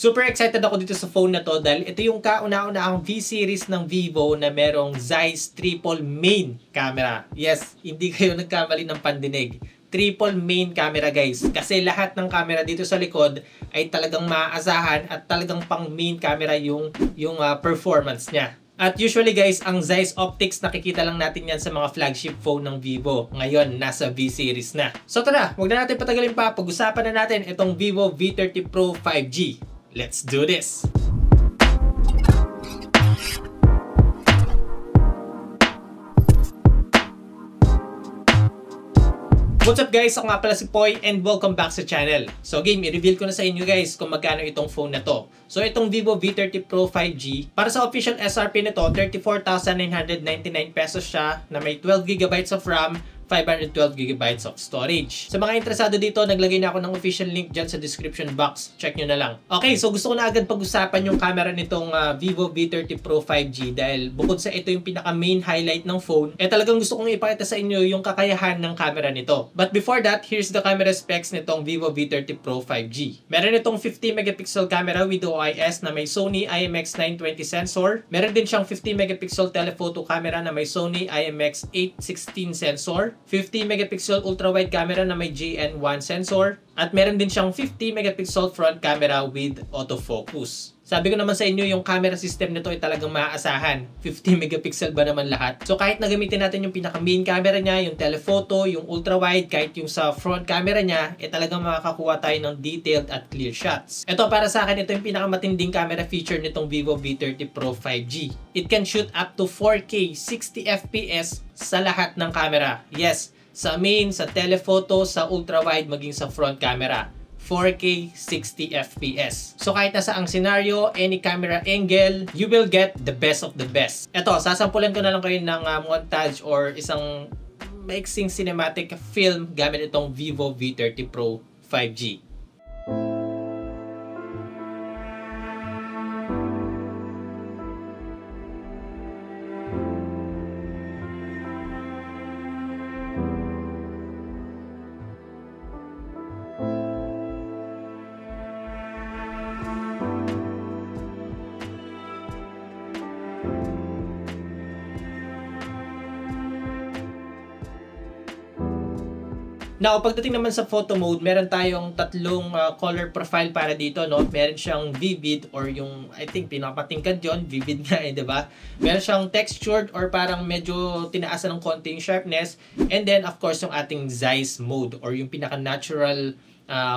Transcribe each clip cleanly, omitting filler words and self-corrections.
Super excited ako dito sa phone na to dahil ito yung kauna-unahang V-series ng Vivo na merong Zeiss triple main camera. Yes, hindi kayo nagkamali ng pandinig. Triple main camera guys. Kasi lahat ng camera dito sa likod ay talagang maaasahan at talagang pang main camera yung performance niya. At usually guys, ang Zeiss Optics nakikita lang natin yan sa mga flagship phone ng Vivo. Ngayon, nasa V-series na. So tara, huwag na natin patagalin pa. Pag-usapan na natin itong Vivo V30 Pro 5G. Let's do this! What's up guys? Ako nga pala si Poy and welcome back sa channel. So game, i-reveal ko na sa inyo guys kung magkano itong phone na to. So itong Vivo V30 Pro 5G, para sa official SRP nito, 34,999 pesos siya na may 12GB of RAM, 512GB of storage. Sa mga interesado dito, naglagay na ako ng official link dyan sa description box. Check nyo na lang. Okay, so gusto ko na agad pag-usapan yung camera nitong Vivo V30 Pro 5G dahil bukod sa ito yung pinaka main highlight ng phone, talagang gusto kong ipakita sa inyo yung kakayahan ng camera nito. But before that, here's the camera specs nitong Vivo V30 Pro 5G. Meron itong 50 megapixel camera with OIS na may Sony IMX920 sensor. Meron din siyang 50 megapixel telephoto camera na may Sony IMX816 sensor. 50 megapixel ultra-wide camera na may GN1 sensor. At meron din siyang 50 megapixel front camera with autofocus. Sabi ko naman sa inyo, yung camera system nito ay talagang maaasahan. 50 megapixel ba naman lahat? So kahit nagamitin natin yung pinaka main camera niya, yung telephoto, yung ultra-wide, kahit yung sa front camera niya, talagang makakakuha tayo ng detailed at clear shots. Ito para sa akin, ito yung pinakamatinding camera feature nitong Vivo V30 Pro 5G. It can shoot up to 4K 60 FPS sa lahat ng camera. Yes, sa main, sa telephoto, sa ultra-wide, maging sa front camera. 4K 60 FPS. So kahit nasa ang scenario, any camera angle, you will get the best of the best. Ito, sasampulan ko na lang kayo ng montage or isang maiksing cinematic film gamit itong Vivo V30 Pro 5G. Now, pagdating naman sa photo mode, meron tayong tatlong color profile para dito, no? Meron siyang vivid or yung, I think, pinapatingkad yun. Vivid nga eh, diba? Meron siyang textured or parang medyo tinaasan ng konti yung sharpness. And then, of course, yung ating Zeiss mode or yung pinaka-natural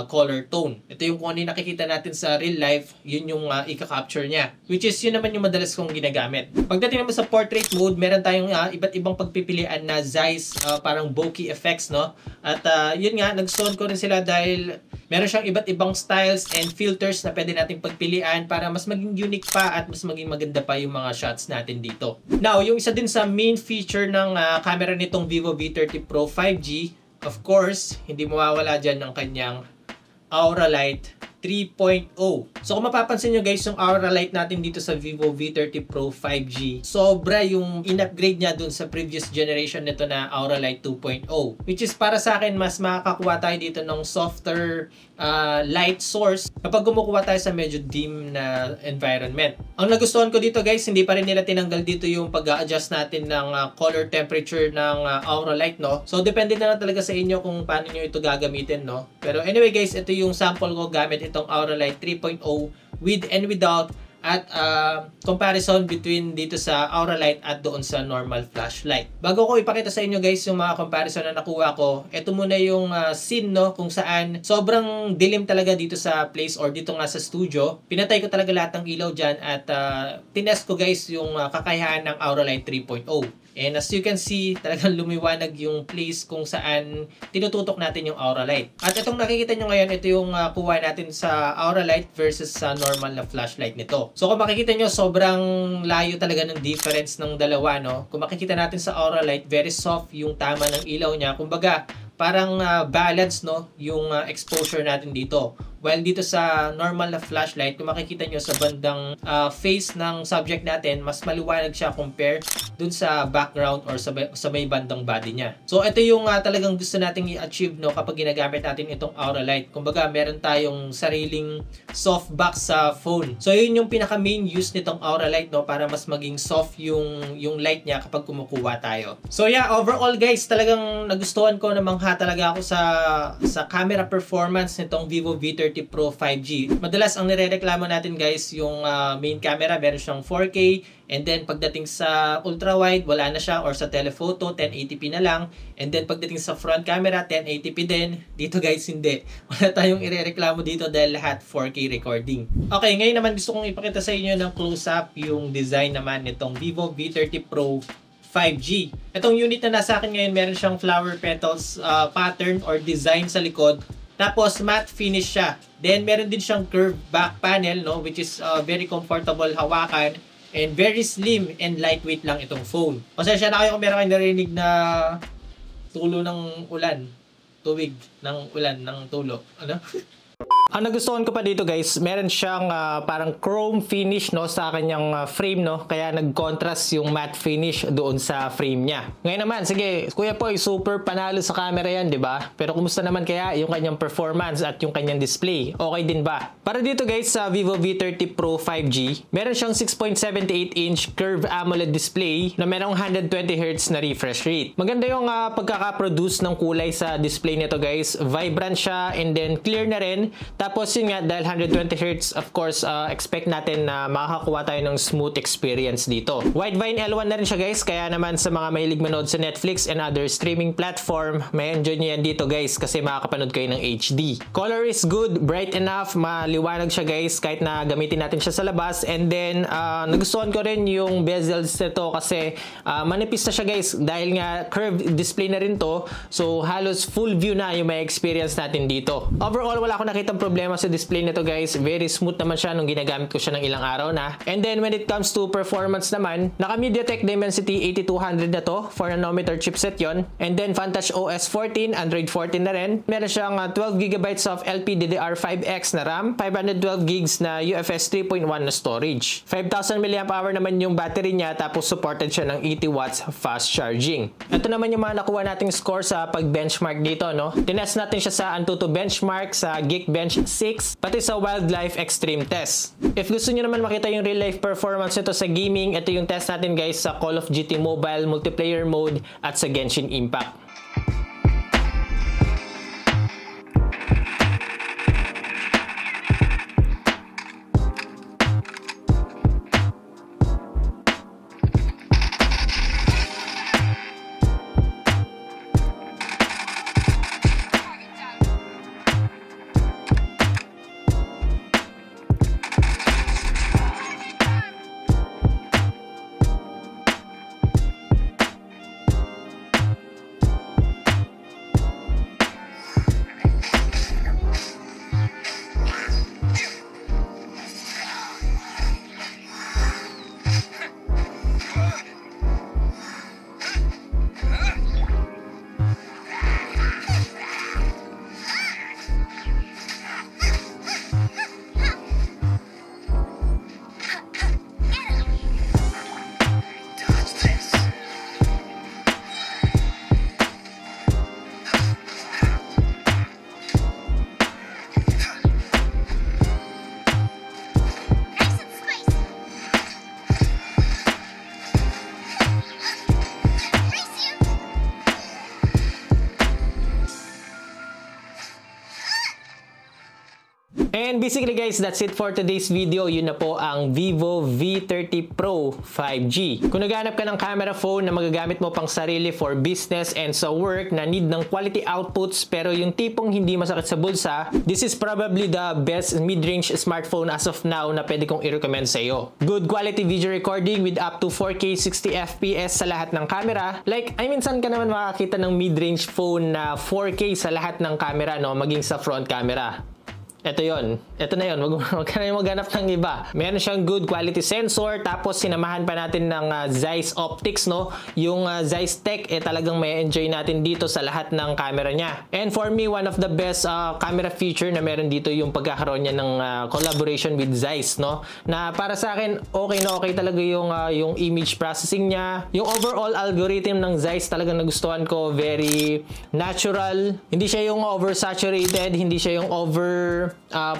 color tone. Ito yung kung ano yung nakikita natin sa real life, yun yung ika-capture niya. Which is, yun naman yung madalas kong ginagamit. Pagdating naman sa portrait mode, meron tayong iba't ibang pagpipilian na Zeiss parang bokeh effects, no? At yun nga, nag-stone ko rin sila dahil meron siyang iba't ibang styles and filters na pwede nating pagpilian para mas maging unique pa at mas maging maganda pa yung mga shots natin dito. Now, yung isa din sa main feature ng camera nitong Vivo V30 Pro 5G, of course, hindi mawawala dyan ng kanyang Aura Light 3.0. So kung mapapansin nyo guys, yung Aura Light natin dito sa Vivo V30 Pro 5G, sobra yung in-upgrade niya dun sa previous generation nito na Aura Light 2.0. Which is para sa akin, mas makakakuha tayo dito ng softer light source kapag kumukuha tayo sa medyo dim na environment. Ang nagustuhan ko dito guys, hindi pa rin nila tinanggal dito yung pag-a-adjust natin ng color temperature ng Aura Light, no? So depende na lang talaga sa inyo kung paano nyo ito gagamitin, no? Pero anyway guys, ito yung sample ko gamit itong Aura Light 3.0 with and without at comparison between dito sa Aura Light at doon sa normal flashlight. Bago ko ipakita sa inyo guys yung mga comparison na nakuha ko, ito muna yung scene, no, kung saan sobrang dilim talaga dito sa place or dito nga sa studio. Pinatay ko talaga lahat ng ilaw dyan at tinest ko guys yung kakayahan ng Aura Light 3.0. And as you can see, talagang lumiwanag yung place kung saan tinututok natin yung Aura Light. At itong nakikita nyo ngayon, ito yung kuha natin sa Aura Light versus sa normal na flashlight nito. So kung makikita nyo, sobrang layo talaga ng difference ng dalawa, no? Kung makikita natin sa Aura Light, very soft yung tama ng ilaw niya. Kumbaga, parang balance, no, yung exposure natin dito. While dito sa normal na flashlight, kung makikita nyo sa bandang face ng subject natin, mas maliwanag siya compare dun sa background or sa may bandang body niya. So ito yung talagang gusto nating i-achieve, no, kapag ginagamit natin itong Aura Light. Kumbaga meron tayong sariling softbox sa phone. So yun yung pinaka main use nitong Aura Light, no, para mas maging soft yung light niya kapag kumukuha tayo. So yeah, overall guys, talagang nagustuhan ko, namangha talaga ako sa camera performance nitong Vivo V30 Pro 5G. Madalas ang nirereklamo natin guys, yung main camera meron siyang 4K, and then pagdating sa ultra wide wala na siya, or sa telephoto 1080p na lang, and then pagdating sa front camera 1080p din. Dito guys hindi, wala tayong irereklamo dito dahil lahat 4K recording. Okay, ngayon naman gusto kong ipakita sa inyo ng close up yung design naman nitong Vivo V30 Pro 5G. Itong unit na nasa akin ngayon, meron siyang flower petals pattern or design sa likod. Tapos matte finish siya. Then meron din siyang curved back panel, no, which is very comfortable hawakan, and very slim and lightweight lang itong phone. Pasensya na kayo kung meron kayong narinig na tulo ng ulan. Tuwig ng ulan ng tulo. Ano? Ang nagustuhan ko pa dito guys, meron siyang parang chrome finish, no, sa kanyang frame, no, kaya nag-contrast yung matte finish doon sa frame niya. Ngayon naman, sige, Kuya Poy, super panalo sa camera yan, di ba? Pero kumusta naman kaya yung kanyang performance at yung kanyang display? Okay din ba? Para dito guys, sa Vivo V30 Pro 5G, meron siyang 6.78-inch curved AMOLED display na merong 120Hz na refresh rate. Maganda yung pagkakaproduce ng kulay sa display nito guys. Vibrant siya, and then clear na rin. Tapos yun nga, dahil 120Hz, of course, expect natin na makakakuha tayo ng smooth experience dito. Widevine L1 na rin siya guys, kaya naman sa mga mahilig manood sa Netflix and other streaming platform, may enjoy nyo yan dito guys kasi makakapanood kayo ng HD. Color is good, bright enough, maliwanag siya guys kahit na gamitin natin siya sa labas. And then, nagustuhan ko rin yung bezels nito kasi manipis na siya guys dahil nga curved display na rin to. So, halos full view na yung may experience natin dito. Overall, wala akong nakitang problema sa display nito guys. Very smooth naman siya nung ginagamit ko siya ng ilang araw na. And then when it comes to performance naman, naka MediaTek Dimensity 8200 na to, 4 nanometer chipset yon. And then Vantage OS 14, Android 14 na rin. Meron siyang 12GB of LPDDR5X na RAM, 512GB na UFS 3.1 na storage. 5000 mAh naman yung battery niya, tapos supported siya ng 80 watts fast charging. Ito naman yung mga nakuha nating score sa pag-benchmark dito, no. Tinest natin siya sa Antutu benchmark, sa Geekbench 6, pati sa Wildlife Extreme Test. If gusto niyo naman makita yung real life performance nito sa gaming, ito yung test natin guys sa Call of Duty Mobile multiplayer mode at sa Genshin Impact. And basically guys, that's it for today's video. Yun na po ang Vivo V30 Pro 5G. Kung naghahanap ka ng camera phone na magagamit mo pang sarili for business and sa work na need ng quality outputs pero yung tipong hindi masakit sa bulsa, this is probably the best mid-range smartphone as of now na pwede kong i-recommend sa iyo. Good quality video recording with up to 4K 60fps sa lahat ng camera. Like, minsan ka naman makakita ng mid-range phone na 4K sa lahat ng camera, no? Maging sa front camera. Ito yon. Ito na yun, wag ka na yung maghanap ng iba. Meron siyang good quality sensor, tapos sinamahan pa natin ng Zeiss Optics, no? Yung Zeiss Tech, talagang may enjoy natin dito sa lahat ng camera niya. And for me, one of the best camera feature na meron dito yung pagkakaroon niya ng collaboration with Zeiss, no? Na para sa akin, okay na okay talaga yung image processing niya. Yung overall algorithm ng Zeiss talagang nagustuhan ko, very natural. Hindi siya yung oversaturated, hindi siya yung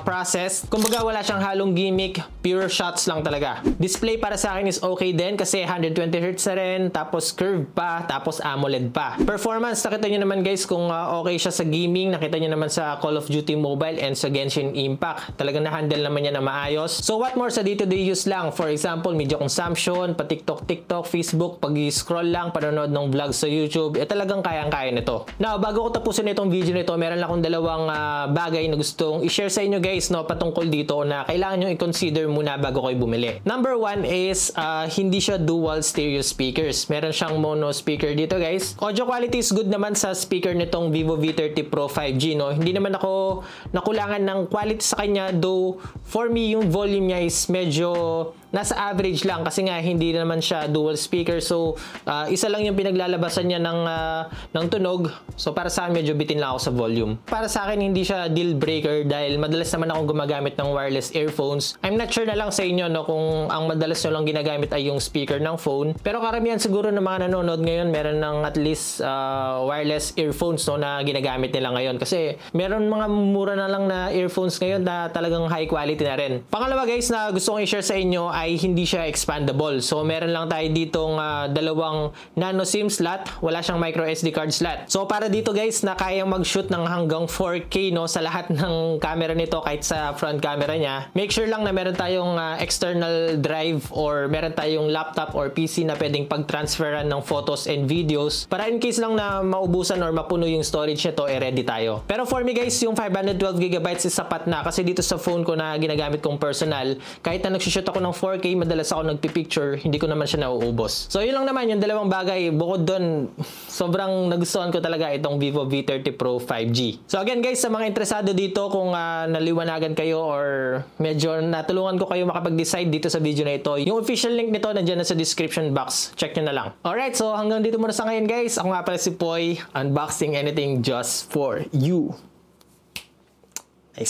processed. Kumbaga wala siyang halong gimmick, pure shots lang talaga. Display para sa akin is okay din kasi 120Hz na rin, tapos curve pa, tapos AMOLED pa. Performance, nakita nyo naman guys kung okay siya sa gaming, nakita nyo naman sa Call of Duty Mobile and sa Genshin Impact. Talagang na-handle naman niya na maayos. So what more sa day-to-day use lang? For example, media consumption, pa TikTok, Facebook, pag-scroll lang, panonood ng vlog sa YouTube, talagang kayang-kaya nito. Now, bago ko tapusin itong video nito, meron lang akong dalawang bagay na gustong i-share sa inyo guys, no, patungkol dito na kailangan nyo i-consider muna bago kayo bumili. Number one is hindi siya dual stereo speakers. Meron siyang mono speaker dito guys. Audio quality is good naman sa speaker nitong Vivo V30 Pro 5G, no. Hindi naman ako nakulangan ng quality sa kanya, though for me yung volume niya is medyo nasa average lang kasi nga hindi naman siya dual speaker. So isa lang yung pinaglalabasan niya ng tunog. So para sa akin medyo bitin lang ako sa volume. Para sa akin hindi siya deal breaker dahil madalas naman akong gumagamit ng wireless earphones. I'm not sure na lang sa inyo, no, kung ang madalas nyo lang ginagamit ay yung speaker ng phone. Pero karamihan siguro ng mga nanonood ngayon meron ng at least wireless earphones, no, na ginagamit nila ngayon. Kasi meron mga mura na lang na earphones ngayon na talagang high quality na rin. Pangalawa guys na gusto kong i-share sa inyo ay hindi siya expandable. So meron lang tayo ditong dalawang nano SIM slot, wala siyang micro SD card slot. So para dito guys na kayang mag-shoot ng hanggang 4K, no, sa lahat ng camera nito kahit sa front camera niya, make sure lang na meron tayong external drive or meron tayong laptop or PC na pwedeng pag-transferan ng photos and videos para in case lang na maubusan or mapuno yung storage nito, ready tayo. Pero for me guys, yung 512GB is sapat na kasi dito sa phone ko na ginagamit kong personal, kahit na nagsushoot ako ng 4K, madalas ako nagpipicture, hindi ko naman siya nauubos. So yun lang naman yung dalawang bagay. Bukod doon, sobrang nagustuhan ko talaga itong Vivo V30 Pro 5G. So again guys, sa mga interesado dito, kung naliwanagan kayo or medyo natulungan ko kayo makapag-decide dito sa video na ito, yung official link nito nandiyan na sa description box. Check nyo na lang. Alright, so hanggang dito muna sa ngayon guys. Ako nga pala si Poy, unboxing anything just for you. Ay,